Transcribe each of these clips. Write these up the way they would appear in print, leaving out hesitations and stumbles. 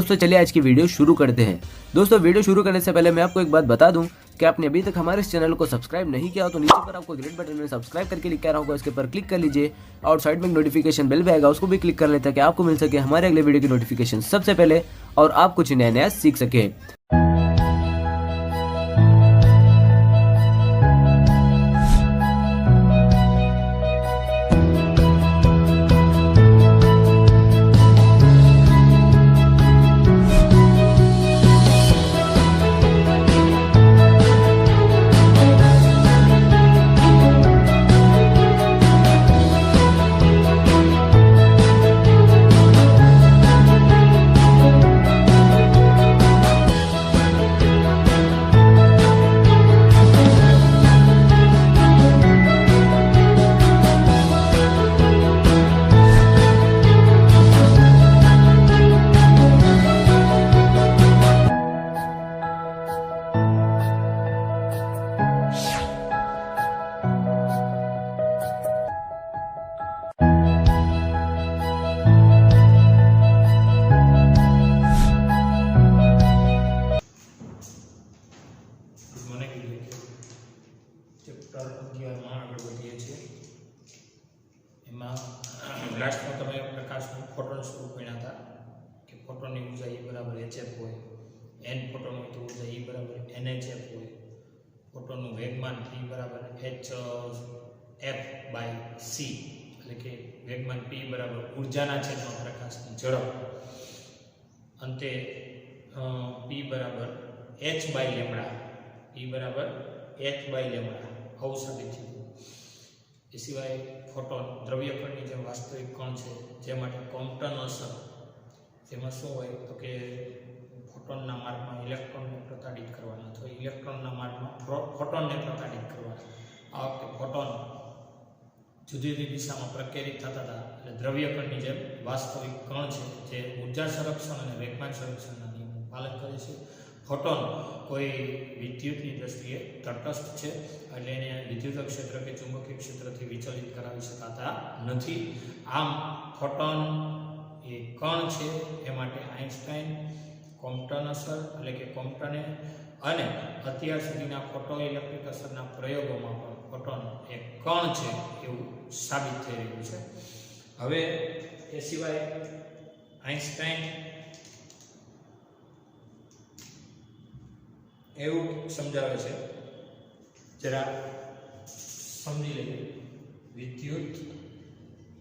दोस्तों चलिए आज की वीडियो शुरू करते हैं। दोस्तों वीडियो शुरू करने से पहले मैं आपको एक बात बता दूं कि आपने अभी तक हमारे इस चैनल को सब्सक्राइब नहीं किया हो तो नीचे पर आपको ग्रेट बटन में सब्सक्राइब करके लिखा रहा होगा, इसके पर क्लिक कर लीजिए और साइड में नोटिफिकेशन बेल भी आएगा, उसको भी क्लिक कर लेते ताकि आपको मिल सके हमारे अगले वीडियो की नोटिफिकेशन सबसे पहले और आप कुछ नया नया सीख सके। ચેપ્ટર 11 આગળ વધીએ છીએ। એમાં લાસ્ટમાં તમે પ્રકાશનું ફોટોન સ્વરૂપ ભણ્યા હતા કે ફોટોનની ઊર્જા E બરાબર hf હોય, n ફોટોન હોય તો ઊર્જા E બરાબર nhf હોય, ફોટોનનું વેગમાન p બરાબર hf/c એટલે કે વેગમાન p બરાબર ઊર્જાના છેદમાં પ્રકાશની ઝડપ, અંતે p બરાબર h/લેમ્બડા, p બરાબર h/લેમ્બડા આવું સાબિત થયું। એ સિવાય ફોટોન દ્રવ્યકણની જે વાસ્તવિક કણ છે જે માટે કોમ્પટન અસર, જેમાં શું હોય તો કે ફોટોનના માર્ગમાં ઇલેક્ટ્રોનને પ્રતાડિત કરવાના અથવા ઇલેક્ટ્રોનના માર્ગમાં ફોટોનને પ્રતાડિત કરવાના। આ વખતે ફોટોન જુદી જુદી દિશામાં પ્રકેરિત થતા હતા, એટલે દ્રવ્યકણની જે વાસ્તવિક કણ છે જે ઉર્જા સંરક્ષણ અને વેગમાન સંરક્ષણના નિયમોનું પાલન કરે છે। ફોટોન કોઈ વિદ્યુતની દ્રષ્ટિએ તટસ્થ છે, એટલે એને વિદ્યુત ક્ષેત્ર કે ચુંબકીય ક્ષેત્રથી વિચલિત કરાવી શકાતા નથી। આમ ફોટોન એ કણ છે એ માટે આઇન્સ્ટાઈન કોમ્પટન અસર એટલે કે કોમ્પટને અને અત્યાર સુધીના ફોટો ઇલેક્ટ્રિક અસરના પ્રયોગોમાં પણ ફોટોન એ કણ છે એવું સાબિત થઈ રહ્યું છે। હવે એ સિવાય આઇન્સ્ટાઈન એવું સમજાવે છે, જરા સમજી લઈએ। વિદ્યુત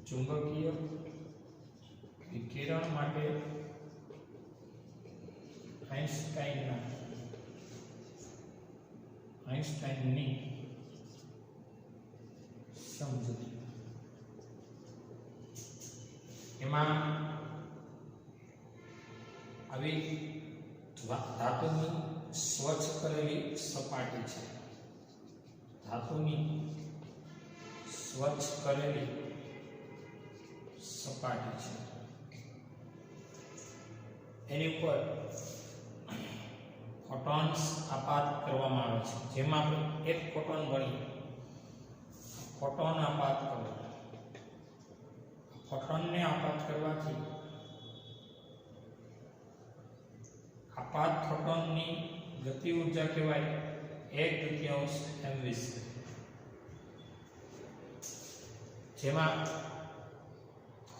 ચુંબકીય વિકિરણ માટે આઇન્સ્ટાઈનની સમજૂતી, એમાં આવી ધાતુની સ્વચ્છ કરેલી સપાટી છે, ધાતુની સ્વચ્છ કરેલી સપાટી છે, એની ઉપર ફોટોન્સ આપાત કરવામાં આવે છે, જેમાં આપણે એક ફોટોન ગણીએ, ફોટોન આપાત કરો, ફોટોનને આપાત કરવાથી આપાત ફોટોનની ગતિ ઊર્જા કહેવાય 1/2 mv², જેમાં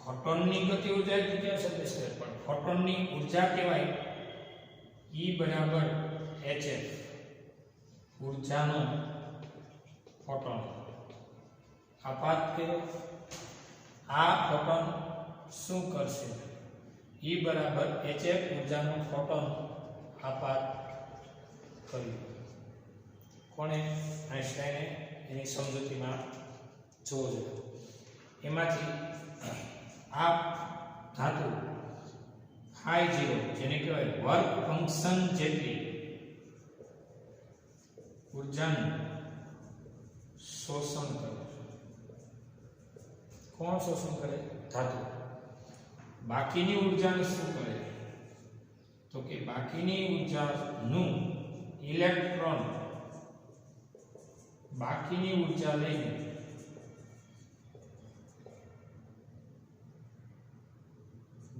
ફોટોનની ગતિ ઊર્જા 1/2 mv², પણ ફોટોનની ઊર્જા કહેવાય E બરાબર hf, ઊર્જાનો ફોટોન આપાત કર્યો। આ ફોટોન શું કરશે? E બરાબર hf ઊર્જાનો ફોટોન આપાત કર્યું। કોણે? આઇન્સ્ટાઈને એની સમજૂતીમાં જોવો જોઈએ। એમાંથી આ ધાતુ φ0 જેને કહેવાય વર્ક ફંક્શન જેટલી ઊર્જાનું શોષણ કરે। કોણ શોષણ કરે? ધાતુ। બાકીની ઊર્જાનું શું કરે? તો કે બાકીની ઊર્જાનું ઇલેક્ટ્રોન બાકીની ઊર્જા લઈને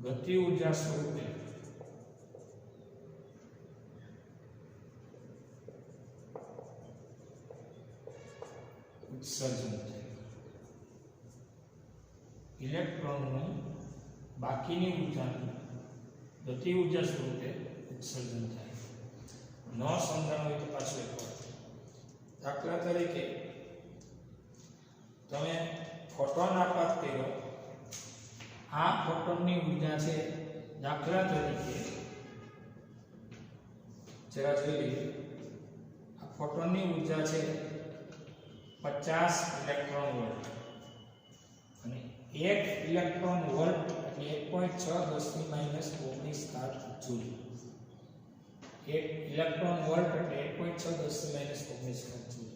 ગતિ ઊર્જા સ્વરૂપે ઉત્સર્જન થયું. ઇલેક્ટ્રોનનું બાકીની ઉર્જાનું ગતિ ઉર્જા સ્વરૂપે ઉત્સર્જન થાય. ન સમજાણું હોય તો પાછું એક વાર. દાખલા તરીકે તમે ફોટોન આપાત કર્યો. આ ફોટોનની ઉર્જા છે, દાખલા તરીકે જરા જોઈ લઈએ. આ ફોટોનની ઉર્જા છે 50 ઇલેક્ટ્રોન વોલ્ટ અને 1 ઇલેક્ટ્રોન વોલ્ટ એટલે 1.6 × 10⁻19 જૂલ. 1 ઇલેક્ટ્રોન વોલ્ટ એટલે 1.6 × 10⁻19 જૂલ.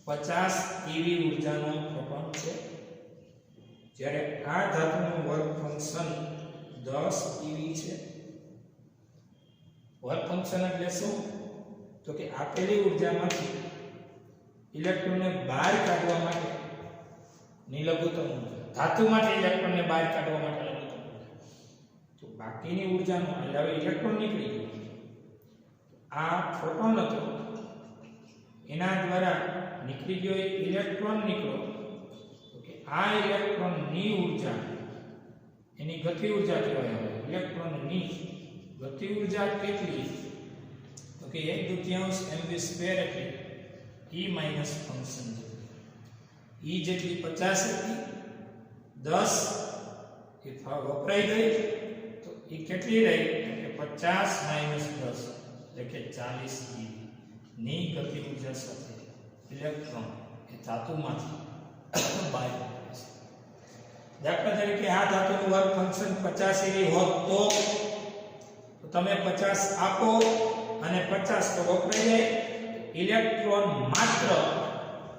50 eV ઉર્જાનો ફોટોન છે. જ્યારે આ ધાતુનું વર્ક ફંક્શન 10 eV છે. વર્ક ફંક્શન એટલે શું? તો કે આપેલી ઉર્જામાંથી ઇલેક્ટ્રોનને બહાર કાઢવા માટે ની લઘુત્તમ ઉર્જા, ધાતુમાંથી ઇલેક્ટ્રોનને બહાર કાઢવા માટે લઘુત્તમ ઉર્જા. તો બાકીની ઉર્જાનો એટલે હવે ઇલેક્ટ્રોન નીકળી ગયો. આ ફોટોન હતો, એના દ્વારા નીકળી ગયો ઇલેક્ટ્રોન નીકળ્યો. તો કે આ ઇલેક્ટ્રોનની ઉર્જા એની ગતિ ઉર્જા કહેવાય. ઇલેક્ટ્રોનની ગતિ ઉર્જા કેટલી? તો કે 1/2 mv² એટલે E માઈનસ ફંક્શન જેટલી. E જેટલી 50 હતી, 10 એ વપરાઈ ગઈ, તો એ કેટલી રહી? તો કે 50 - 10 એટલે કે 40 eV ની ગતિ ઉર્જા સાથે ઇલેક્ટ્રોન એ ધાતુમાંથી બહાર નીકળે છે. દાખલા તરીકે આ ધાતુનું વર્ક ફંક્શન 50 eV હોત તો તમે 50 આપો અને 50 તો વપરાઈ જાય. ઇલેક્ટ્રોન માત્ર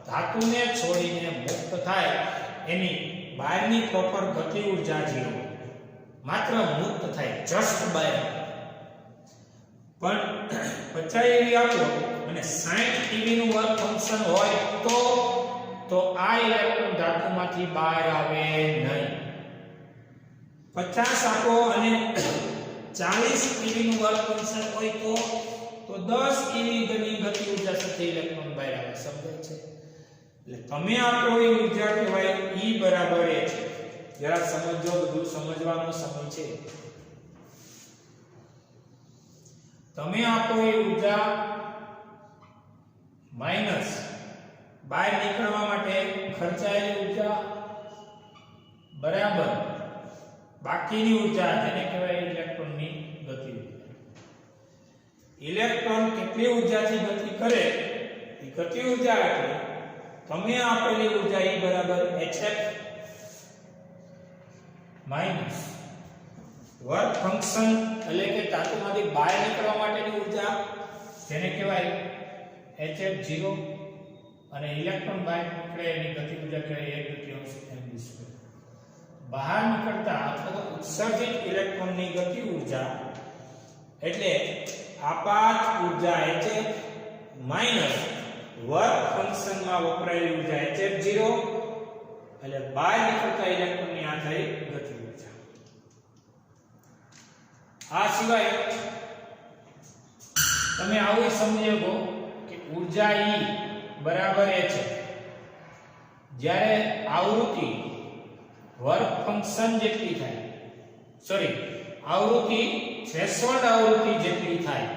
ધાતુને છોડીને મુક્ત થાય, એની બહારની પ્રોપર ગતિ ઉર્જા 0, માત્ર મુક્ત થાય, જસ્ટ બહાર. પણ 50 eV આપો અને 60 eV નું વર્ક ફંક્શન હોય તો આ ઇલેક્ટ્રોન ધાતુમાંથી બહાર આવે નહીં. 50 આપો અને 40 eV નું વર્ક ફંક્શન હોય તો 10 eV ની ગતિ ઉર્જા સાથે ઇલેક્ટ્રોન બહાર આવે. સમજાય છે? એટલે તમે આપો એ ઉર્જા કહેવાય E બરાબર એ છે. જરા સમજો, બધું સમજવાનો સમય છે. તમે આપો એ ઉર્જા માઈનસ બહાર નીકળવા માટે ખર્ચાયેલી ઉર્જા બરાબર બાકીની ઉર્જા, જેને કહેવાય ઇલેક્ટ્રોનની ગતિ ઉર્જા. ઇલેક્ટ્રોન કેટલી ઉર્જાથી ગતિ કરે એ ગતિ ઉર્જા એટલે તમે આપેલી ઉર્જા E બરાબર hf માઈનસ વર્ક ફંક્શન એટલે કે ધાતુમાંથી બહાર નીકળવા માટેની ઉર્જા, જેને કહેવાય hf0, અને ઇલેક્ટ્રોન બહાર નીકળે એની ગતિ ઉર્જા કહેવાય 1/2 mv². બહાર નીકળતા અથવા ઉત્સર્જિત ઇલેક્ટ્રોનની ગતિ ઉર્જા એટલે આપાત ઉર્જા hf માઈનસ વર્ક ફંક્શનમાં વપરાયેલી ઉર્જા hf0, એટલે બહાર નીકળતા ઇલેક્ટ્રોનની આ થઈ ગતિ ઉર્જા. આ સિવાય તમે આવું સમજી શકો કે ઉર્જા E બરાબર h, જ્યારે આવૃત્તિ વર્ક ફંક્શન જેટલી થાય, સોરી આવૃત્તિ થ્રેશોલ્ડ આવૃત્તિ જેટલી થાય,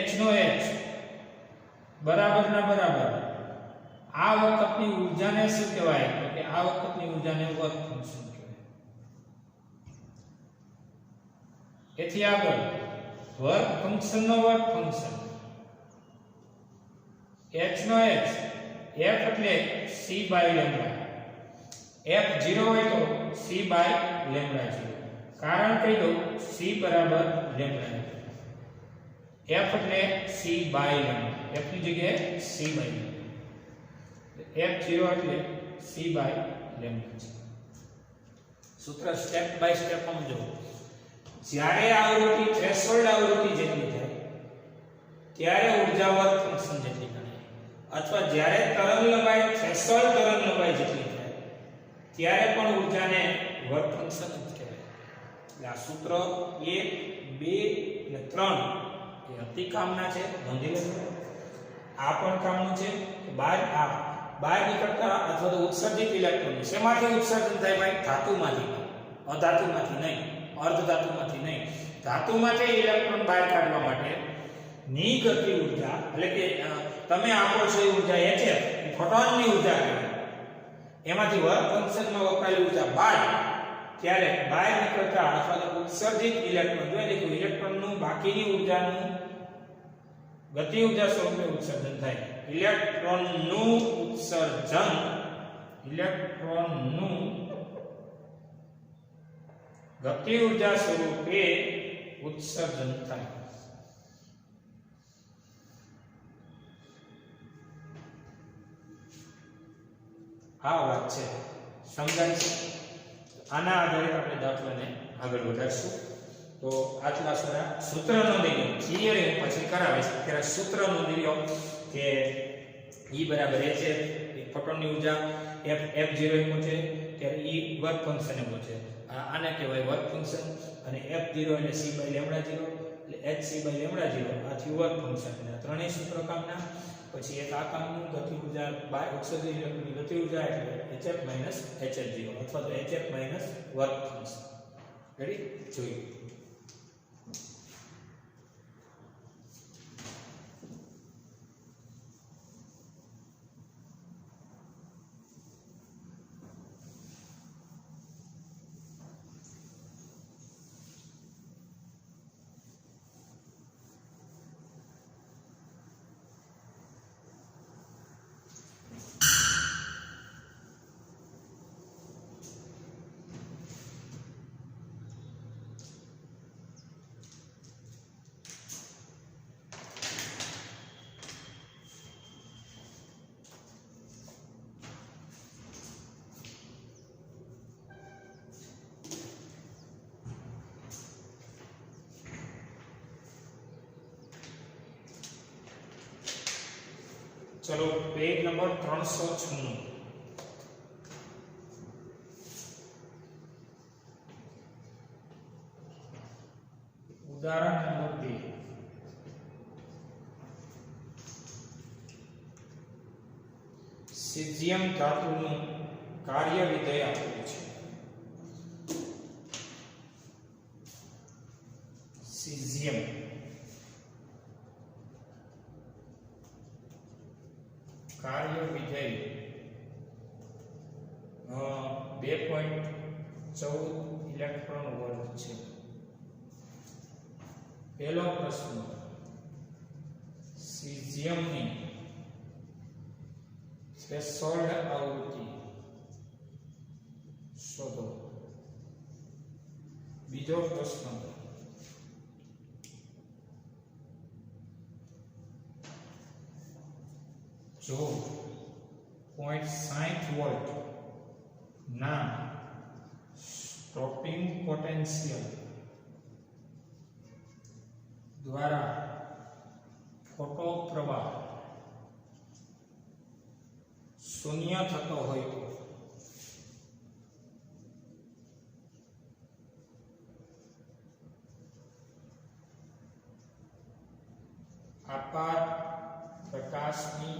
h નો h બરાબર ના બરાબર, આ વખતની ઉર્જાને શું કહેવાય? તો કે આ વખતની ઉર્જાને વર્ક ફંક્શન કહેવાય. એથી આગળ વર્ક ફંક્શન નો વર્ક ફંક્શન h નો h, f એટલે c/λ, f0 હોય તો c/λ0. કારણ કહી દો, c બરાબર λ, f એટલે c/λ, f ની જગ્યાએ c/λ, f0 એટલે c/λ છે. સૂત્ર સ્ટેપ બાય સ્ટેપ સમજો. જ્યારે આવૃત્તિ થ્રેશોલ્ડ આવૃત્તિ જેટલી થાય ત્યારે ઉર્જા વર્ક ફંક્શન જેટલી ગણાય, અથવા જ્યારે તરંગ લંબાઈ થ્રેશોલ્ડ તરંગ લંબાઈ જેટલી થાય ત્યારે પણ ઉર્જાને વર્ક ફંક્શન જ કહેવાય. એટલે આ સૂત્ર 1, 2 અને 3 એ અતિ કામના છે, નોંધી લેજો. આ પણ કામનું છે કે બહાર નીકળતા અથવા તો ઉત્સર્જિત ઇલેક્ટ્રોન શેમાંથી ઉત્સર્જન થાય ભાઈ? ધાતુમાંથી, અધાતુમાંથી નહીં, અર્ધધાતુમાંથી નહીં. ધાતુમાંથી ઇલેક્ટ્રોન બહાર કાઢવા માટે ની ગતિ ઊર્જા એટલે કે તમે આપો છો એ ઊર્જા HF એ ફોટોનની ઊર્જા કહેવાય. એમાંથી વર્ક ફંક્શનમાં વપરાયેલી ઊર્જા બાદ ત્યારે બહાર નીકળતા અથવા તો ઉત્સર્જિત ઇલેક્ટ્રોન જો એટલે કે ઇલેક્ટ્રોનનું બાકીની ઊર્જાનું ગતિ ઊર્જા સ્વરૂપે ઉત્સર્જન થાય. ઇલેક્ટ્રોનનું ગતિ ઊર્જા સ્વરૂપે ઉત્સર્જન થાય. આ વાત છે, સમજાય છે? આના આધારે આપણે દાખલાને આગળ વધારશું. તો આટલા સારા સૂત્ર નોંધી લો. થિયરી પછી કરાવીશ ત્યારે સૂત્ર નોંધી લો કે E બરાબર H એ ફોટોનની ઊર્જા F0 એ પહોંચે ત્યારે E વર્ક ફંક્શન એ પહોંચે. આને કહેવાય વર્ક ફંક્શન અને F0 એટલે c/λ0 એટલે hc/λ0 આ થયું વર્ક ફંક્શન. અને ત્રણેય સૂત્રો કામના. પછી એક આ કામનું ગતિ ઊર્જા બાય ઉત્સર્જિત ઇલેક્ટ્રોનની ગતિ ઊર્જા એટલે HF - HF0 અથવા તો HF - વર્ક ફંક્શન. રેડી? જોઈએ. चलो पेज नंबर 396 उदाहरण नंबर 2 सीजियम धातुનું કાર્ય વિધેય આપેલું છે. सीजियम कार्य विधेय 2.14 इलेक्ट्रॉन वोल्ट છે. પહેલો પ્રશ્ન सीजियमની थ्रेशोल्ड आवृत्ति शोधो. બીજો પ્રશ્ન जो 0.60 वोल्ट ना स्टॉपिंग पोटेंशियल द्वारा फोटो प्रवाह शून्य थतो होय तो आपात प्रकाशनी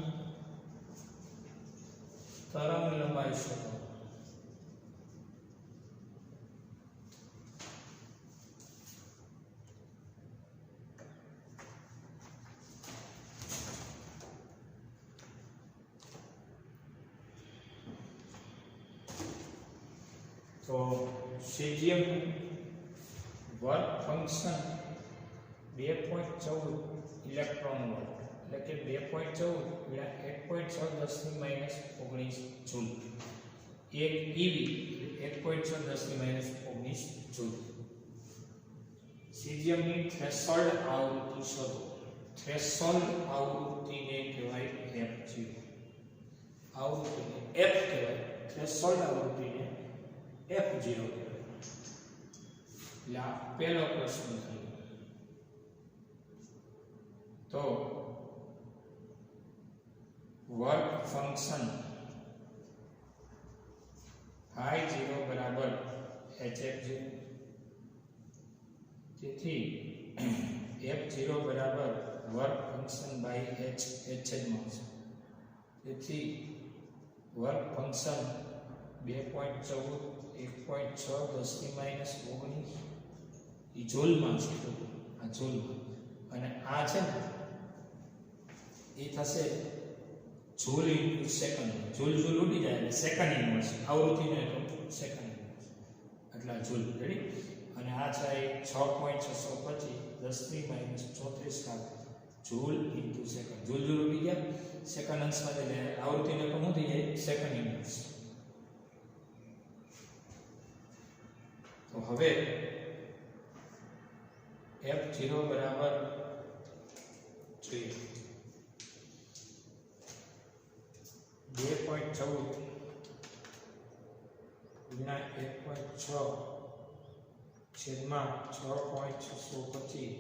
तरंग लंबाई शोधो. तो caesium work function 2.14 electron volt એટલે કે 2.14 × 8.6 × 10 - 19 જૂલ. એક ઈવી 1.6 × 10 - 19 જૂલ. સીઝિયમની થ્રેશોલ્ડ આવૃત્તિ શોધો. થ્રેશોલ્ડ આવૃત્તિને કહેવાય F0. આવૃત્તિને F કહેવાય, થ્રેશોલ્ડ આવૃત્તિને F0 કહેવાય. એટલે આ પહેલો પ્રશ્ન થયો. તો वर्क फंक्शन I0 बराबर HF0 તેથી F0 बराबर વર્ક ફંક્શન બાય h જ મળશે. તેથી વર્ક ફંક્શન 2.14 1.6 10⁻⁹ એ જૂલમાં છે. આ જૂલમાં, અને આ છે ને એ થશે જૂલ ઇન્ટુ સેકન્ડ. જૂલ ઉડી જાય એટલે સેકન્ડ ઇન્વર્સ, આવૃત્તિને તો સેકન્ડ ઇન્વર્સ, એટલે આ જૂલ. રેડી? અને આ છે 6.625 10⁻34 જૂલ ઇન્ટુ સેકન્ડ. જૂલ ઉડી ગયા, સેકન્ડ અંશમાં એટલે આવૃત્તિને તો શું થઈ જાય? Second inverse. તો હવે F0 બરાબર જોઈએ 2.14 ગુણ્યા 1.6 છેદમાં 6.625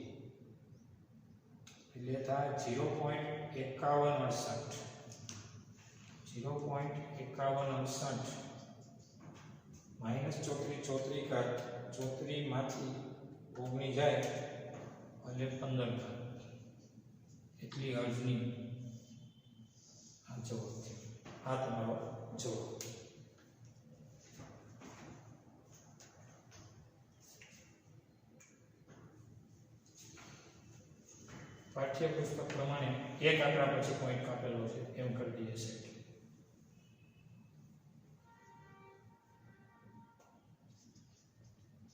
એટલે થાય 0.5168. 0.5168 -34 માંથી 19 જાય એટલે 15 એટલી હર્ટ્ઝની આ જવાબ છે. આ તમારો જવાબ. પાઠ્યપુસ્તક પ્રમાણે એક આંકડા પછી પોઈન્ટ કાપેલો છે એમ કરી દઈએ છે.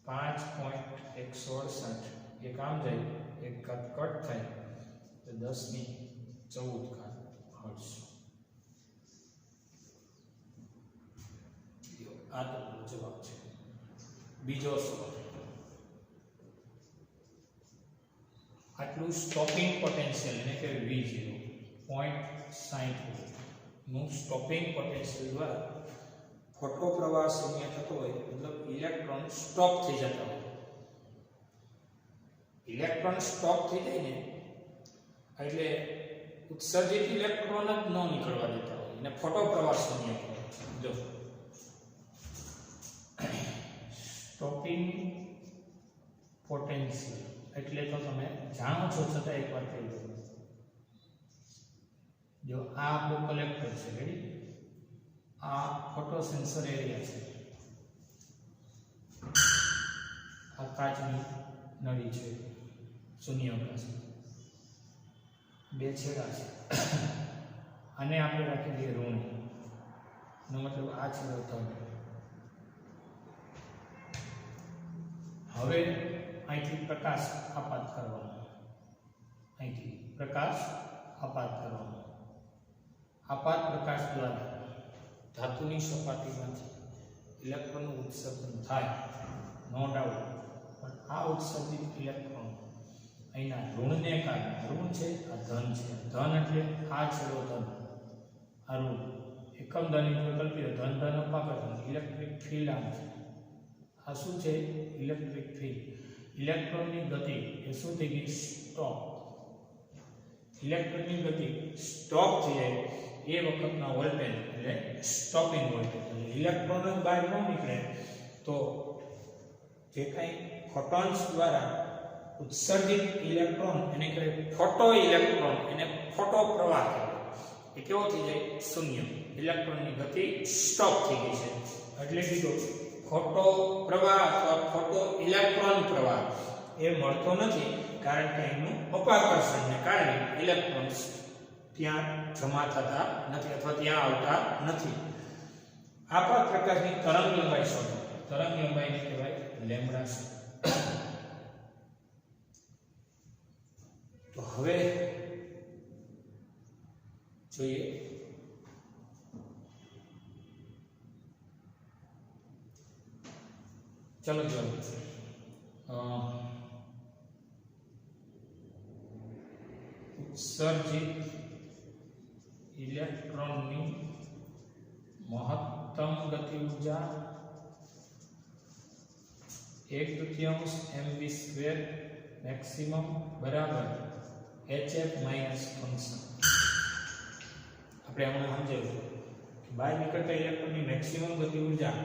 .168 એક આમ જાય, એક ઘાત કટ થાય તો 10⁻14 હર્ટ્ઝ. આ તો જવાબ છે. બીજો સવાલ, આટલું સ્ટોપિંગ પોટેન્શિયલ એને કે V0 0.60 નું સ્ટોપિંગ પોટેન્શિયલ દ્વારા ફોટો પ્રવાહ શૂન્ય થતો હોય, મતલબ ઇલેક્ટ્રોન સ્ટોપ થઈ જતા હોય. ઇલેક્ટ્રોન સ્ટોપ થઈ જાય ને એટલે ઉત્સર્જિત ઇલેક્ટ્રોન જ ન નીકળવા દેતા હોય અને ફોટો પ્રવાહ શૂન્ય થાય. જો સ્ટોપિંગ પોટેન્શિયલ એટલે તો તમે જાણો છો, છતાં એકવાર કહી દો. જો આ આપણું કલેક્ટર છે, રેડી? આ ફોટો સેન્સર એરિયા છે, આ કાચની નળી છે, શૂન્યાવકાશ, બે છેડા છે. આને આપણે રાખી દઈએ ઋણ, નો મતલબ આ છેડો ધન. હવે અહીંથી પ્રકાશ આપાત કરવાનો, અહીંથી પ્રકાશ આપાત કરવાનો. આપાત પ્રકાશ દ્વારા ધાતુની સપાટીમાંથી ઇલેક્ટ્રોનનું ઉત્સર્જન થાય, નો ડાઉટ. પણ આ ઉત્સર્જિત ઇલેક્ટ્રોન અહીંના ઋણને કારણે, ઋણ છે આ ધન છે, ધન એટલે આ છેડો ધન, આ ઋણ એકમ ધન કલ્પિત ધન ધન અપાકર્ષણ ઇલેક્ટ્રિક ફીલ્ડ આમ છે. આ શું છે? Electric field. ઇલેક્ટ્રોનની ગતિ એ શું થઈ ગઈ? સ્ટોપ. ઇલેક્ટ્રોનની ગતિ સ્ટોપ થઈ જાય એ વખતના વોલ્ટેજ એટલે સ્ટોપિંગ વોલ્ટેજ. એટલે ઇલેક્ટ્રોન જ બહાર ન નીકળે તો જે કંઈ ફોટોન્સ દ્વારા ઉત્સર્જિત ઇલેક્ટ્રોન એને કહેવાય ફોટો ઇલેક્ટ્રોન, એને ફોટો પ્રવાહ કહેવાય. એ કેવો થઈ જાય? શૂન્ય. ઇલેક્ટ્રોનની ગતિ સ્ટોપ થઈ ગઈ છે એટલે કીધું ફોટો પ્રવાહ અથવા ફોટો ઇલેક્ટ્રોન પ્રવાહ એ મળતો નથી, કારણ કે એનું અપાકર્ષણને કારણે ઇલેક્ટ્રોન્સ ત્યાં જમા થતા નથી અથવા ત્યાં આવતા નથી. આપાત પ્રકાશની તરંગ લંબાઈ શોધો. તરંગ લંબાઈને કહેવાય લેમ્બડા. તો હવે જોઈએ ચલો ઉત્સર્જિત ઇલેક્ટ્રોનની મહત્તમ ગતિ ઊર્જા 1/3 mv² મેક્સિમમ બરાબર hf માઈનસ ફંક્શન. આપણે હમણાં સમજાવ્યું કે બહાર નીકળતા ઇલેક્ટ્રોનની મેક્સિમમ ગતિ ઊર્જા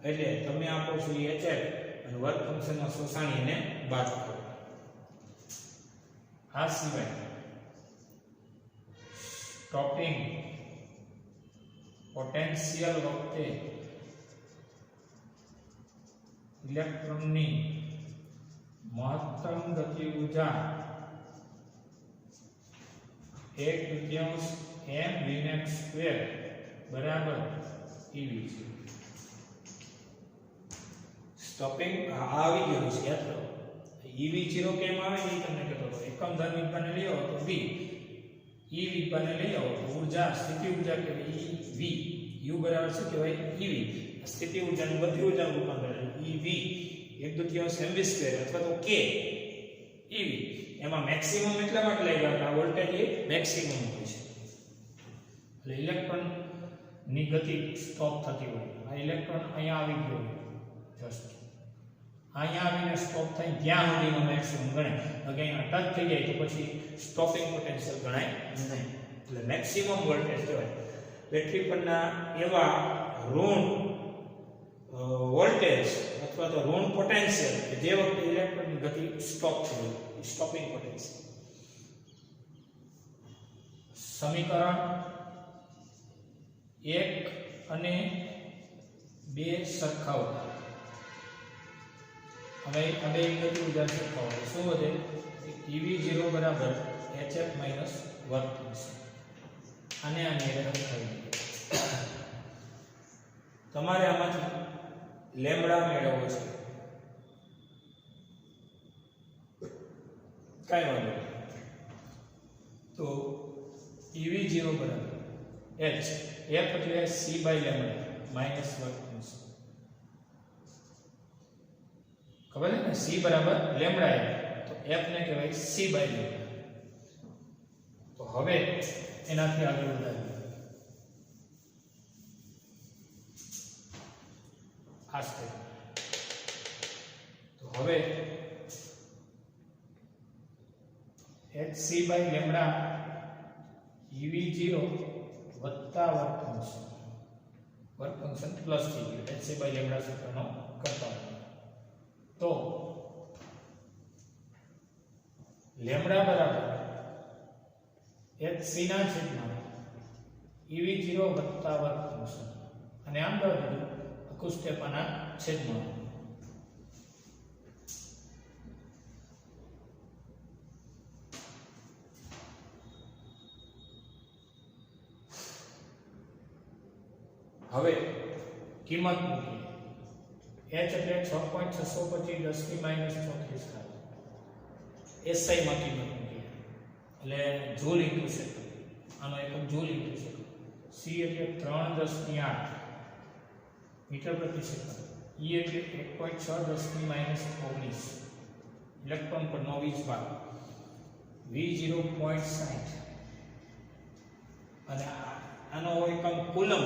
એટલે તમે આપો છો hf અને વર્ક ફંક્શનમાં શોષાણીને બાદ કરો. આ સિવાય સ્ટોપિંગ પોટેન્શિયલ વખતે ઇલેક્ટ્રોનની મહત્તમ ગતિ ઊર્જા 1/2 m vmax સ્ક્વેર બરાબર ev છે. સ્ટોપિંગ આવી ગયું છે યાદ રાખો. ev0 કેમ આવે એ તમને કહેતો હતો. એકમ ધન વિભાગને લઈ આવો તો v, e વિભાગને લઈ આવો તો ઊર્જા સ્થિતિ ઊર્જા કહેવાય ev. u બરાબર શું કહેવાય ev. સ્થિતિ ઊર્જાનું ગતિ ઊર્જાનું રૂપાંતર ev 1/2 mv સ્ક્વેર અથવા તો k ev. એમાં મેક્સિમમ એટલા માટે લાગ્યા કે આ વોલ્ટેજ એ મેક્સિમમ હોય છે. એટલે ઇલેક્ટ્રોન ની ગતિ સ્ટોપ થતી હોય. આ ઇલેક્ટ્રોન અહીંયા આવી ગયો જસ્ટ અહીંયા આવીને સ્ટોપ થાય ત્યાં સુધીનો મેક્સિમમ ગણાય. અગર અહીંયા ટચ થઈ જાય તો પછી સ્ટોપિંગ પોટેન્શિયલ ગણાય નહીં. એટલે મેક્સિમમ વોલ્ટેજ કહેવાય. બેટરી પરના એવા ઋણ વોલ્ટેજ અથવા તો ઋણ પોટેન્શિયલ કે જે વખતે ઇલેક્ટ્રોનની ગતિ સ્ટોપ થઈ જાય, સ્ટોપિંગ પોટેન્શિયલ. સમીકરણ 1 અને 2 સરખાવતા. હવે આ બે ગતિ ઊર્જા સરખાવો શું વધે? ev0 બરાબર hf માઈનસ વર્ક થશે. આને રદ થઈ તમારે આમાંથી લેમ્બડા મેળવવો છે. કઈ વાંધો નહીં. તો ev0 બરાબર h, f એટલે c by lambda minus work થશે. ખબર છે ને? c બરાબર લેમ્બડા f તો f ને કહેવાય c બાય લેમ્બડા. તો હવે એનાથી આગળ વધારીએ. આ સ્ટેપ. તો હવે hc બાય લેમ્બડા ev0 વત્તા work function. Work function plus થઈ ગયું hc બાય લેમ્બડા સૂત્રનો કરતા. તો લેમ્બડા બરાબર hc ના છેદમાં ev0 વત્તા વર્ક ફંક્શન અને આમ બધું આખું સ્ટેપ આના છેદમાં. હવે કિંમત મૂકીએ. h એટલે 6.625 10 ની માઈનસ 34 થાય. SI માં કિંમત મૂકીએ એટલે જૂલ ઇન્ટુ સેકન્ડ. આનો એકમ જૂલ ઇન્ટુ સેકન્ડ. c એટલે 3 10 ની 8 મીટર પ્રતિ સેકન્ડ. e એટલે 1.6 10 ની માઈનસ 19 ઇલેક્ટ્રોન પર નો 20 ભાગ. v 0.60 અને આનો એકમ કુલમ.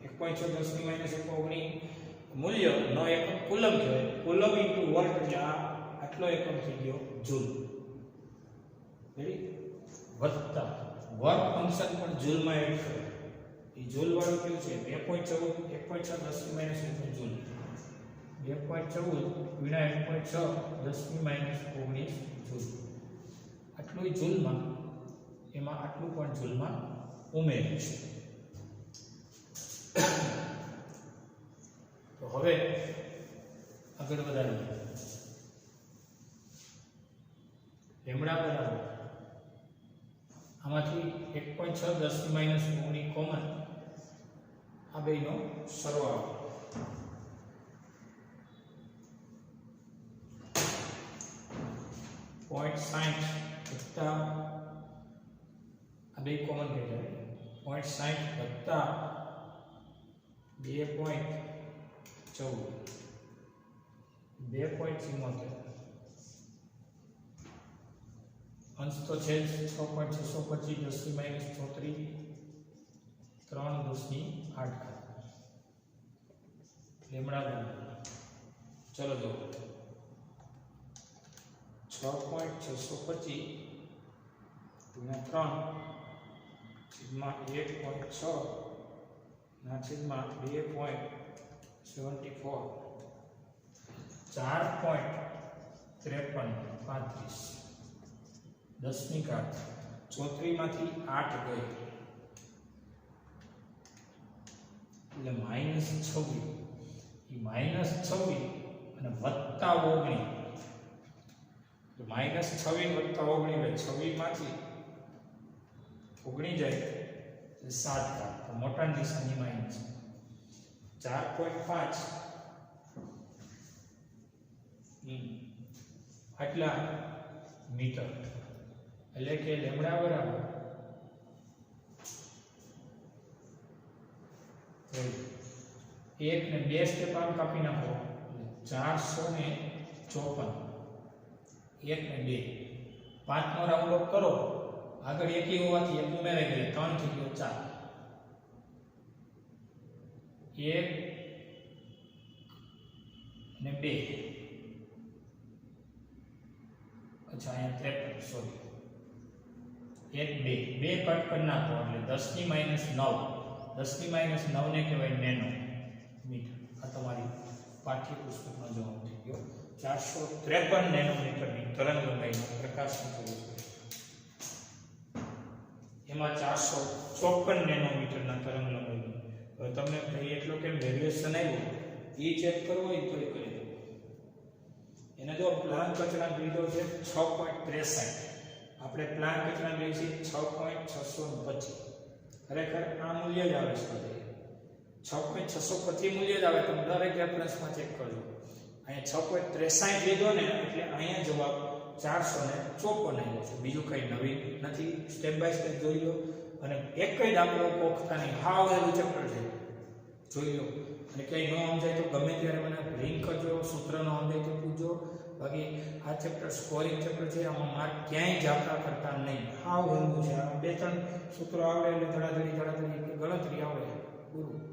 1.6 10 ની માઈનસ 19 મૂલ્ય નો એકમ કુલમ કહેવાય. કુલમ ઇન્ટુ વોલ્ટ એટલે આટલો એકમ થઈ ગયો જૂલ. રેડી? વત્તા વર્ક ફંક્શન પણ જૂલમાં એડ કરો. એ જૂલ વાળું કેવું છે? 2.14 1.6 10 ની માઈનસ 19 જૂલ. 2.14 ગુણ્યા 1.6 10 ની માઈનસ 19 જૂલ. આટલું જૂલમાં, એમાં આટલું પણ જૂલમાં ઉમેર્યું છે. તો હવે આગળ વધારીએ. લેમ્બડા બરાબર આમાંથી 1.6 10 ની માઈનસ 19 કોમન. આ બેનો સરવાળો. .60 વત્તા આ બે કોમન થઈ જાય. 0.60 વત્તા 2.14 2.74 અંશ તો છે 6.625 10 ની માઈનસ 34 3 10 ની 8 ઘાત. લેમ્બડા બરાબર ચલો જો 6.625 ગુણ્યા 3 છેદમાં 1.6 ના છેદમાં 2.74 4.53 35 10 ની ઘાત 34 માંથી 8 ગઈ એટલે -26 એ -26 અને વત્તા 19 -26 વત્તા 19 એટલે 26 માંથી 19 જાય એટલે 7 ઘાત તો મોટા નિશાની માઇનસ 4.5 આટલા મીટર એટલે કે લેમ્બડા બરાબર 1 ને 2 સ્ટેપ આમ કાપી નાખો 454 1 ને 2 પાંચનો રાઉન્ડ ઓફ કરો આગળ એકી હોવાથી એક ઉમેરાઈ ગઈ 3 થઈ ગયો 4 1 ને 2 अच्छा यहाँ 53 सॉरी 1 2 2 कट कर नाखो એટલે 10 ની -9 10 ની -9 ને કહેવાય નેનો મીટર આ તમારી પાઠ્યપુસ્તકમાં જવાબ થઈ ગયો 453 નેનોમીટરની તરંગ લંબાઈનો પ્રકાશનું સ્વરૂપ એમાં 454 નેનોમીટરના તરંગ લંબાઈનો હવે તમને કઈ એટલો કે વેરિએશન આવ્યું એ ચેક કરવો હોય તો એ કરી દો એને જો પ્લાન અચળાંક લીધો છે 6.63 આપણે પ્લાન અચળાંક લઈએ છીએ 6.625 ખરેખર આ મૂલ્ય જ આવે છે 6.625 મૂલ્ય જ આવે તમે દરેક રેફરન્સમાં ચેક કરજો અહીંયા 6.63 લીધો ને એટલે અહીંયા જવાબ 454 આવ્યો છે બીજું કંઈ નવીન નથી સ્ટેપ બાય સ્ટેપ જોઈ લો અને એક જ દાખલો પોખતાની હાવ એવું ચેપ્ટર છે જોઈ લો અને ક્યાંય ન સમજાય તો ગમે ત્યારે મને લિંક કરજો સૂત્ર ન સમજાય તો પૂછજો બાકી આ ચેપ્ટર સ્કોરિંગ ચેપ્ટર છે આમાં માર્ક ક્યાંય જાતા કરતા નહીં હાવ એવું છે આ બે ત્રણ સૂત્રો આવડે એટલે ધડાધડી ગણતરી આવડે પૂરું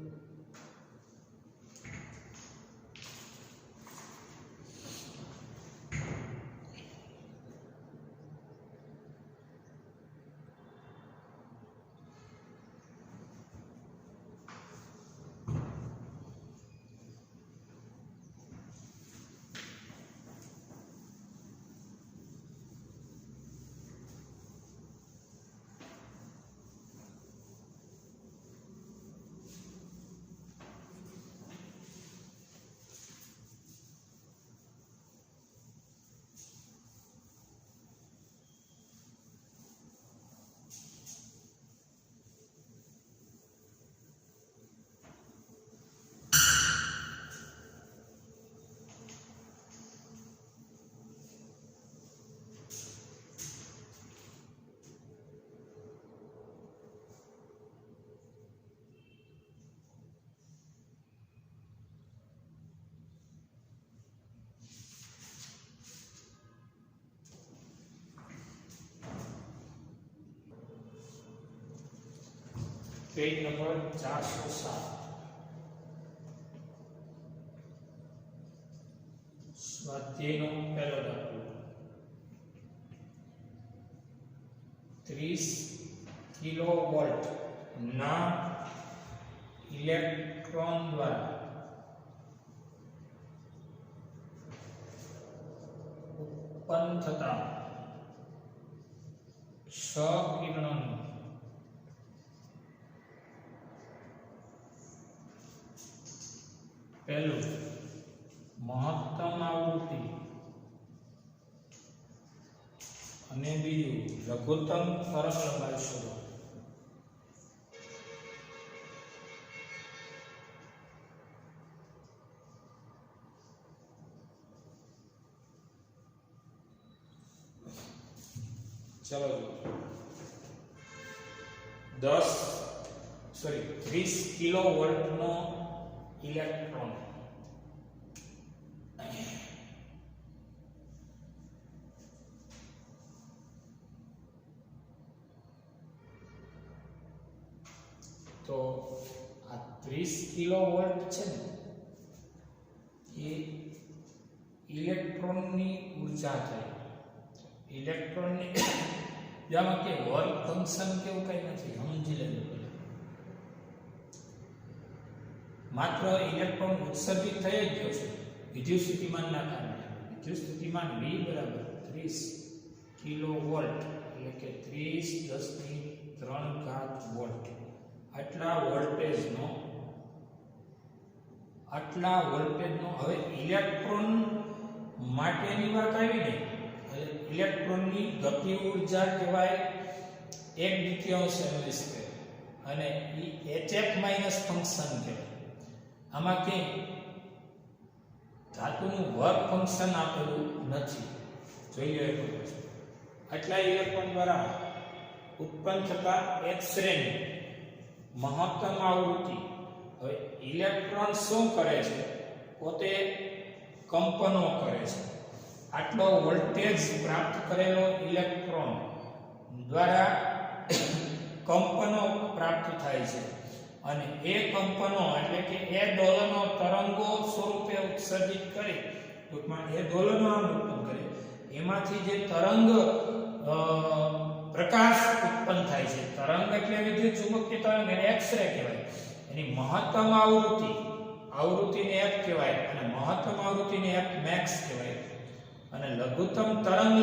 पेज नंबर 407 स्वाध्यायનો પહેલો દાખલો 30 કિલોવોલ્ટ ના ઇલેક્ટ્રોન દ્વારા ઉત્પન્ન થતા સકિરણોનું પહેલું મહત્તમ આવૃત્તિ અને બીજું લઘુત્તમ તરંગ લંબાઈ શોધો चलो 30 કિલોવોલ્ટ નો इलेक्ट्रॉन तो आ 30 किलोवोल्ट છે ને એ ઇલેક્ટ્રોન ની ઊર્જા થાય ઇલેક્ટ્રોન ની જામાં કે વર્ક ફંક્શન કેવું કઈ નથી સમજી લેજો मात्र इलेक्ट्रॉन उत्सर्जित થઈ જ ગયો છે વિદ્યુત સ્થિતિમાનના કારણે વિદ્યુત સ્થિતિમાન V બરાબર 30 કિલોવોલ્ટ એટલે કે 30×10⁻³ વોલ્ટ આટલા વોલ્ટેજનો હવે ઇલેક્ટ્રોન માટેની વાત આવી ને, ઇલેક્ટ્રોનની ગતિ ઊર્જા કહેવાય 1/2 અને hf માઈનસ ફંક્શન કહેવાય. આમાં કે ધાતુનું વર્ક ફંક્શન આપેલું નથી. જોઈ લો એક વસ્તુ. આટલા ઇલેક્ટ્રોન દ્વારા ઉત્પન્ન થતા એક્સ-રેની મહત્તમ આવૃત્તિ. હવે ઇલેક્ટ્રોન શું કરે છે? પોતે કંપનો કરે છે. આટલો વોલ્ટેજ પ્રાપ્ત કરેલો ઇલેક્ટ્રોન દ્વારા કંપનો પ્રાપ્ત થાય છે અને એ કંપનો એટલે કે એ દોલનો તરંગો સ્વરૂપે ઉત્સર્જિત કરી, ટૂંકમાં એ દોલનો આમ ઉત્પન્ન કરે, એમાંથી જે તરંગ પ્રકાશ ઉત્પન્ન થાય છે. તરંગ એટલે વિદ્યુત ચુંબકીય તરંગ, એને એક્સ-રે કહેવાય. એની મહત્તમ આવૃત્તિને f કહેવાય અને મહત્તમ આવૃત્તિને f મેક્સ કહેવાય. અને લઘુત્તમ તરંગ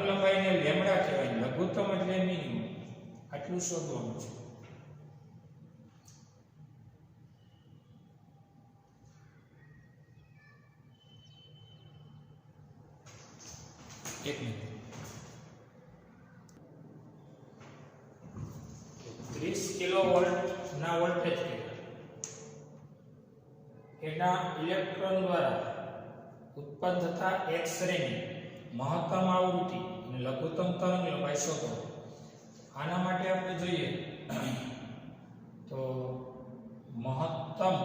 લંબાઈને લેમ્ડા કહેવાય. લઘુત્તમ એટલે મિનિમમ. આટલું શોધવાનું છે. એક મિનિટ. 30 કિલોવોલ્ટ ના વોલ્ટેજ એના ઇલેક્ટ્રોન દ્વારા ઉત્પન્ન થતા એક્સ-રે ની મહત્તમ આવૃત્તિ અને લઘુત્તમ તરંગ લંબાઈ શોધો. આના માટે આપણે જોઈએ તો મહત્તમ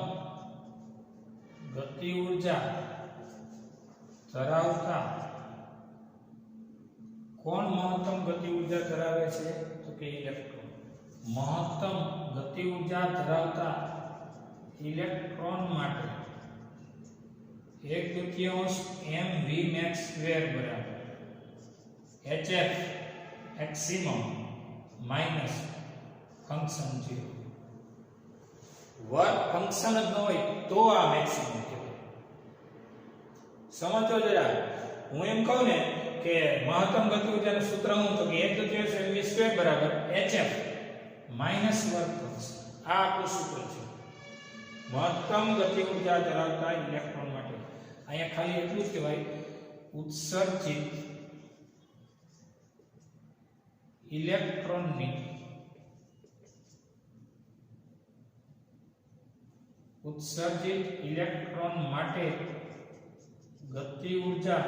ગતિ ઊર્જા ધરાવતા કોણ મહત્તમ ગતિ ઊર્જા ધરાવે છે? તો કે ઇલેક્ટ્રોન. મહત્તમ ગતિ ઊર્જા ધરાવતા ઇલેક્ટ્રોન માટે 1/2 mv²² બરાબર hf maximum minus function 0. Work function જ ન હોય તો આ મેક્સિમમ કહેવાય. સમજો જરા. હું એમ કહું ને કે મહત્તમ ગતિ ઊર્જાનું સૂત્ર શું? તો કે 1/2 mv² બરાબર hf માઈનસ વર્ક ફંક્શન. આ આપણું સૂત્ર છે મહત્તમ ગતિ ઊર્જા ધરાવતા ઇલેક્ટ્રોન માટે. અહીંયા ખાલી એટલું જ કહેવાય ઉત્સર્જિત ઇલેક્ટ્રોન માટે ગતિ ઊર્જા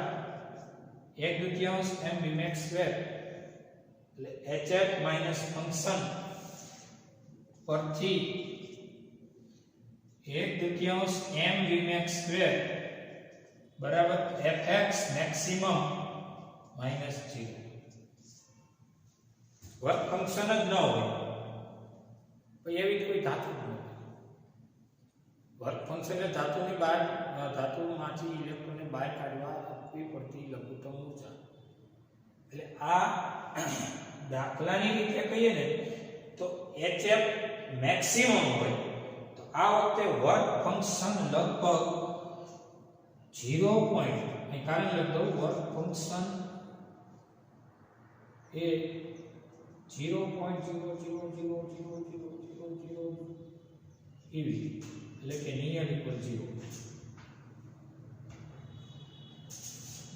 1/2 mv², એટલે hf માઈનસ ફંક્શન પરથી 1/2 mv² બરાબર fx maximum minus 0. Work function જ ન હોય તો એવી કોઈ ધાતુ ન હોય. વર્ક ફંક્શન એટલે ધાતુમાંથી ઇલેક્ટ્રોનને બહાર કાઢવા આપવી પડતી લઘુત્તમ ઊર્જા. એટલે આ દાખલાની રીતે કહીએ ને તો hf મેક્સિમમ હોય તો આ વખતે વર્ક ફંક્શન લગભગ 0 પોઈન્ટ, અહીં કારણ લખ દઉં, વર્ક ફંક્શન એ 0.0000000 એવી, એટલે કે નિયર ઇક્વલ 0.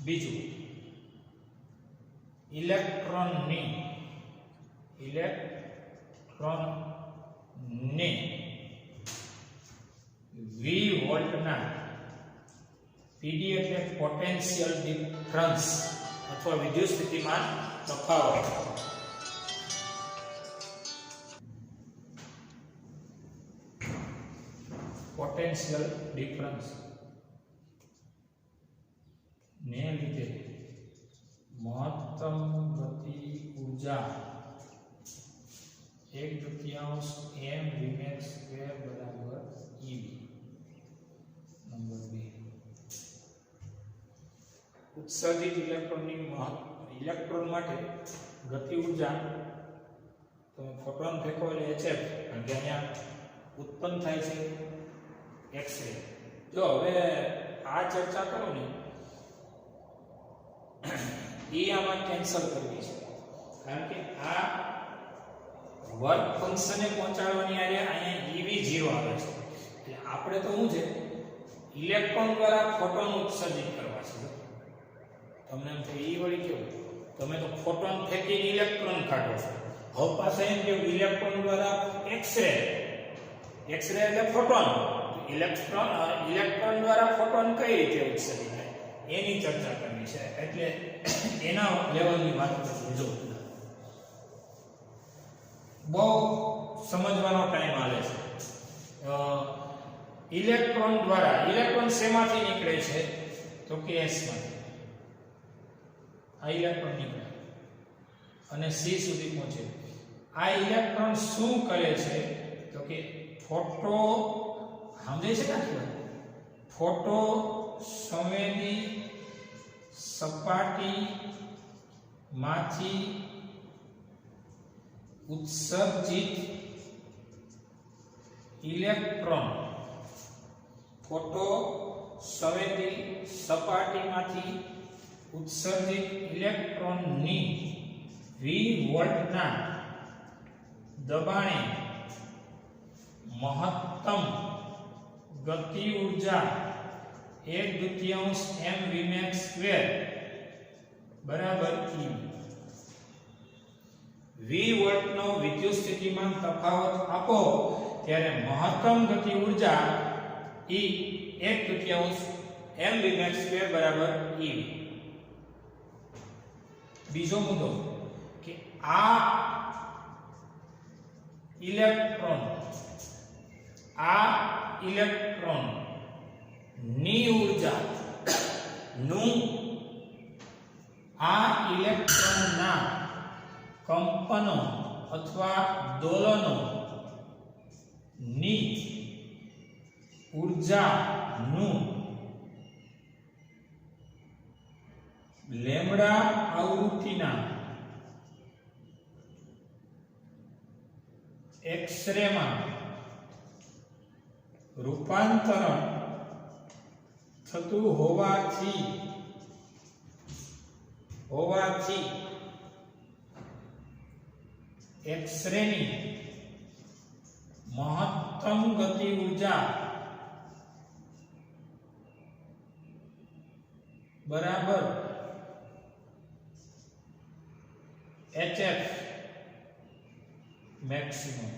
બીજું, ઇલેક્ટ્રોનને v વોલ્ટના PD એટલે પોટેન્શિયલ ડિફરન્સ અથવા વિદ્યુત સ્થિતિમાન તફાવત પોટેન્શિયલ ડિફરન્સ ને લીધે મહત્તમ ગતિ ઊર્જા 1/2 mv² બરાબર eV. નંબર 2, ઉત્સર્જિત ઇલેક્ટ્રોન માટે ગતિ ઊર્જા, તો ફોટોન ફેંકો એટલે hf, કારણ કે અહીંયા ઉત્પન્ન થાય છે એક્સ-રે. જો હવે આ ચર્ચા કરો ને એ આમાં કેન્સલ કરવી છે. કારણ કે આ વર્ક ફંક્શનને પહોંચાડવાની આરે અહીંયા ev0 આવે છે એટલે આપણે તો શું છે ઇલેક્ટ્રોન દ્વારા ફોટોન ઉત્સર્જિત કરવા છે તમને એમ થાય ઈ વળી કેવું તમે તો ફોટોન ફેંકીને ઇલેક્ટ્રોન કાઢો છો હવે પાછા એમ કે ઇલેક્ટ્રોન દ્વારા એક્સરે એટલે ફોટોન ઇલેક્ટ્રોન દ્વારા ફોટોન કઈ રીતે ઉત્સર્જિત થાય એની ચર્ચા કરવી છે એટલે એના લેવલની વાત કરવી જો બહુ સમજવાનો ટાઈમ આલે છે ઇલેક્ટ્રોન શેમાંથી નીકળે છે તો કે s માંથી આ ઇલેક્ટ્રોન નીકળે અને c સુધી પહોંચે આ ઇલેક્ટ્રોન શું કરે છે તો કે ફોટો સમજે છે કે ફોટો સંવેદી સપાટી માંથી ઉત્સર્જિત ઇલેક્ટ્રોન ફોટો સંવેદી સપાટીમાંથી ઉત્સર્જિત ઇલેક્ટ્રોનની v વોલ્ટના દબાણે મહત્તમ ગતિ ઊર્જા 1/2 m vmax² બરાબર e v વોલ્ટનો વિદ્યુત સ્થિતિમાન તફાવત આપો ત્યારે મહત્તમ ગતિ ઊર્જા e 1/2 m vmax² બરાબર e બીજો મુદ્દો કે આ ઇલેક્ટ્રોન ની ઊર્જા નું આ ઇલેક્ટ્રોનના કંપનો અથવા દોલનો ની ઊર્જાનું લેમ્બડા આવૃત્તિના એક્સ-રે માં રૂપાંતરણ થતું હોવાથી એક્સ-રે ની મહત્તમ ગતિ ઊર્જા બરાબર hf મેક્સિમમ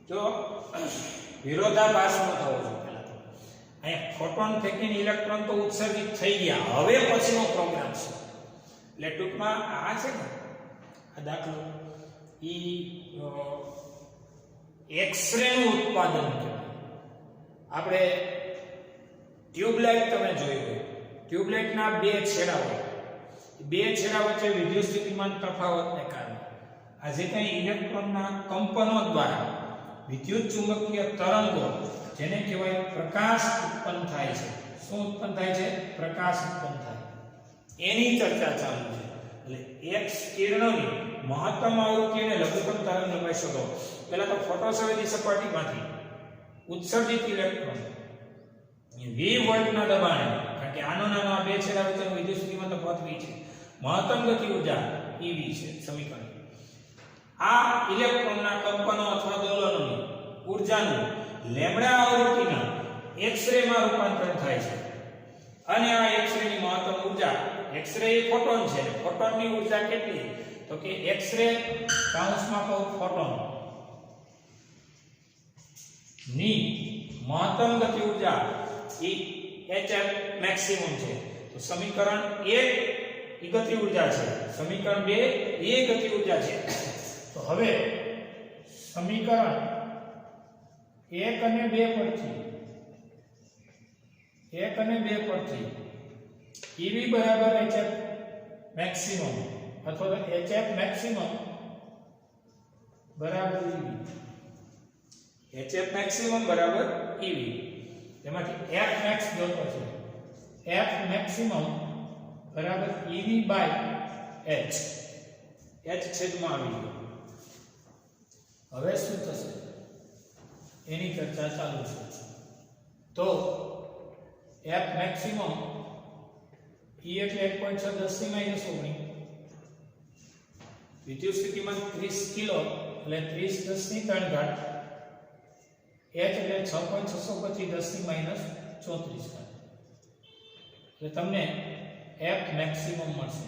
જો વિરોધાભાસ ન થવો જોઈએ પહેલા તો અહીંયા ફોટોન ફેંકીને ઇલેક્ટ્રોન તો ઉત્સર્જિત થઈ ગયા હવે પછીનો પ્રોગ્રામ છે એટલે ટૂંકમાં આ છે ને આ દાખલો એક્સ-રે નું ઉત્પાદન કહેવાય આપણે ટ્યુબલાઇટ તમે જોઈ હોય ટ્યુબલાઇટના બે છેડા હોય બે છેડા વચ્ચે વિદ્યુત સ્થિતિમાન તફાવતને કારણે આ જે કંઈ ઇલેક્ટ્રોનના કંપનો દ્વારા વિદ્યુત ચુંબકીય તરંગો જેને કહેવાય પ્રકાશ ઉત્પન્ન થાય છે શું ઉત્પન્ન થાય છે પ્રકાશ ઉત્પન્ન થાય એની ચર્ચા ચાલુ છે એટલે એક્સ કિરણોની મહત્તમ આવૃત્તિ અને લઘુત્તમ તરંગલંબાઈ શોધો પહેલા તો ફોટોસંવેદી સપાટીમાંથી ઉત્સર્જિત ઇલેક્ટ્રોન v વોલ્ટના દબાણે કારણ કે આનો નાનો આ બે છેડા વચ્ચેનો વિદ્યુત સ્થિતિમાન તફાવત v છે મહત્તમ ગતિ ઊર્જા ev છે સમીકરણ આ ઇલેક્ટ્રોનના કંપનો અથવા દોલનોની ઊર્જાનું લેમ્બડા આવૃત્તિના એક્સ-રે માં રૂપાંતરણ થાય છે અને આ એક્સ-રે ની મહત્તમ ઊર્જા એક્સ-રે એ ફોટોન છે ફોટોનની ઊર્જા કેટલી તો કે એક્સ-રે કાઉન્સમાં કહો ફોટોન ની મહત્તમ ગતિ ઊર્જા એ hf મેક્સિમમ છે તો સમીકરણ 1 એ ગતિ ઊર્જા છે સમીકરણ 2 એ ગતિ ઊર્જા છે તો હવે સમીકરણ 1 અને 2 પરથી ev બરાબર hf મેક્સિમમ અથવા તો hf મેક્સિમમ બરાબર ev hf મેક્સિમમ બરાબર ev તેમાંથી f max જોતો છે f મેક્સિમમ બરાબર ev બાય h છેદમાં આવી ગયો હવે શું થશે એની ચર્ચા ચાલુ છે તો f મેક્સિમમ e એટલે 1.6 10 ની -19 વિદ્યુત સ્થિતિમાન 30 કિલો એટલે 30 10 ની 3 ઘાત h એટલે 6.625 10 ની -34 ઘાત એટલે તમને f મેક્સિમમ મળશે.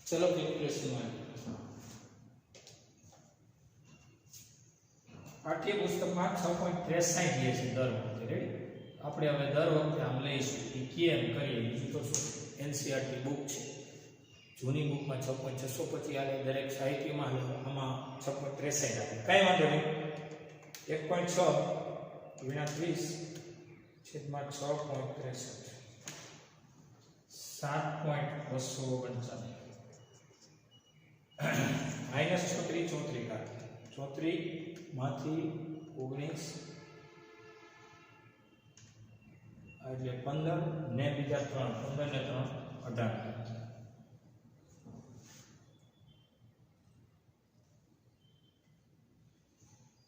ચલો કેલ્ક્યુલેશન માં પાઠ્ય પુસ્તકમાં 6.63 જે છે દર વખતે રેડી આપણે હવે દર વખતે આમ લઈશું એ કેમ કરીએ બીજું તો શું એનસીઆરટી બુક છે જૂની બુકમાં 6.625 આલે દરેક સાહિત્યમાં આમાં 6.63 આવે કાઈ વાંધો નહીં 1.6 ગુણ્યા 30 છેદમાં 6.63 7.239 માઈનસ 34 કાઢ 34 માંથી 19 એટલે 15 ને બીજા 3 15 ને 3 18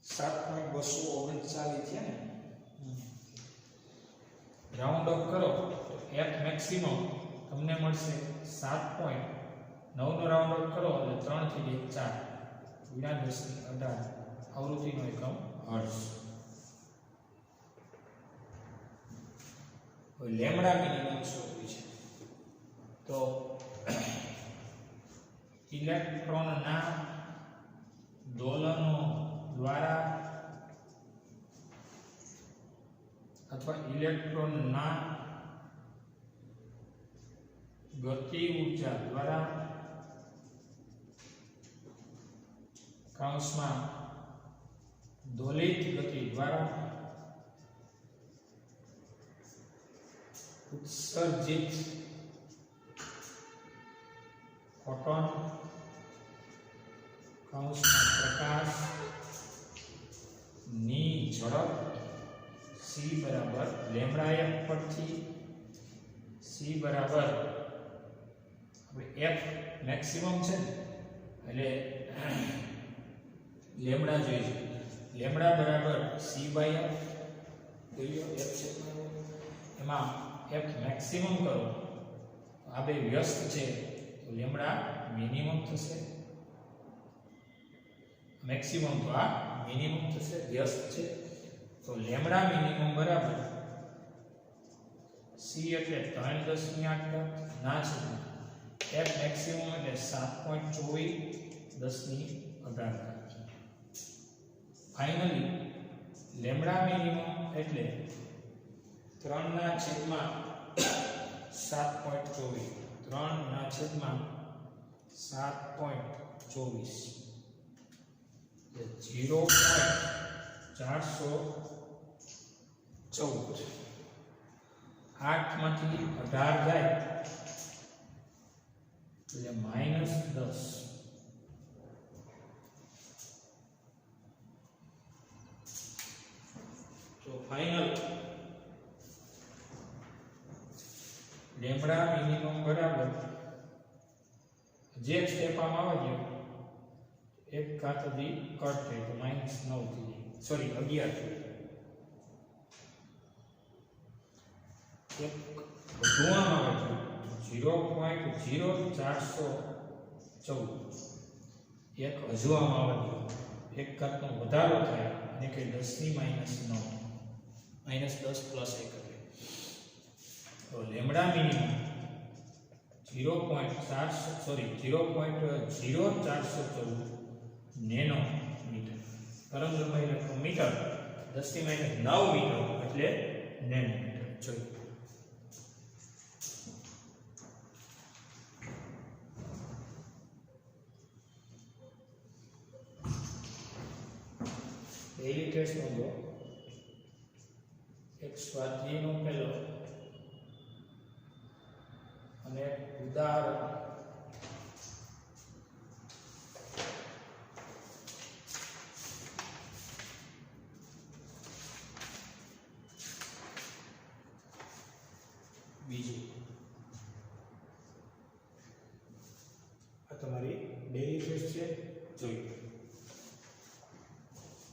7.239 થયા ને રાઉન્ડ ઓફ કરો તો f મેક્સિમમ તમને મળશે 7. 9 નો રાઉન્ડ ઓફ કરો એટલે 3 થી 4 ગુણ્યા 10 ની 18 આવૃત્તિનો એકમ હર્ટ્ઝ. હવે લેમ્ડા મિનિમમ શોધવું છે તો ઇલેક્ટ્રોનના દોલનો દ્વારા અથવા ઇલેક્ટ્રોનના ગતિ ઊર્જા દ્વારા કૌંસમાં દોલિત ગતિ દ્વારા ઉત્સર્જિત ફોટોન કૌંસમાં પ્રકાશ ની ઝડપ c બરાબર લેમ્ડા f પરથી c બરાબર આપણે f મેક્સિમમ છે એટલે લેમ્ડા જોઈએ લેમ્ડા બરાબર c બાય f બોલ્યો f છે એમાં f મેક્સિમમ કરો આ બે વ્યસ્ત છે તો લેમ્ડા મિનિમમ થશે મેક્સિમમ તો આ મિનિમમ થશે વ્યસ્ત છે તો લેમ્ડા મિનિમમ બરાબર c એટલે 3.10 ના છે f મેક્સિમમ એટલે 7.24 10 ફાઇનલી લેમ્ડા મિનિમમ એટલે 3/7.24 3/7.24 0.414 8 માંથી 18 જાય એટલે -10 તો ફાઇનલ લેમ્ડા મિનિમમ બરાબર જે સ્ટેપ આમ આવે છે એક ઘાત સુધી કટ થાય તો -9 થઈ સોરી 11 થઈ એક વધુ આમ આવે છે 0.0414 એક હજુ આમ આવે છે એક ઘાતનો વધારો થાય અને કે 10 ની -9 -10 પ્લસ 1 તો લેમ્ડા મિનિમમ 0.0414 નેનોમીટર તરંગલંબાઈ લખો મીટર 10 ની -9 મીટર એટલે નેનોમીટર જોઈએ ડેઈલી ટેસ્ટ નોંધો એક સ્વાધ્યાયનો પહેલો અને ઉદાહરણ બીજું આ તમારી ડેઈલી ટેસ્ટ છે જોઈ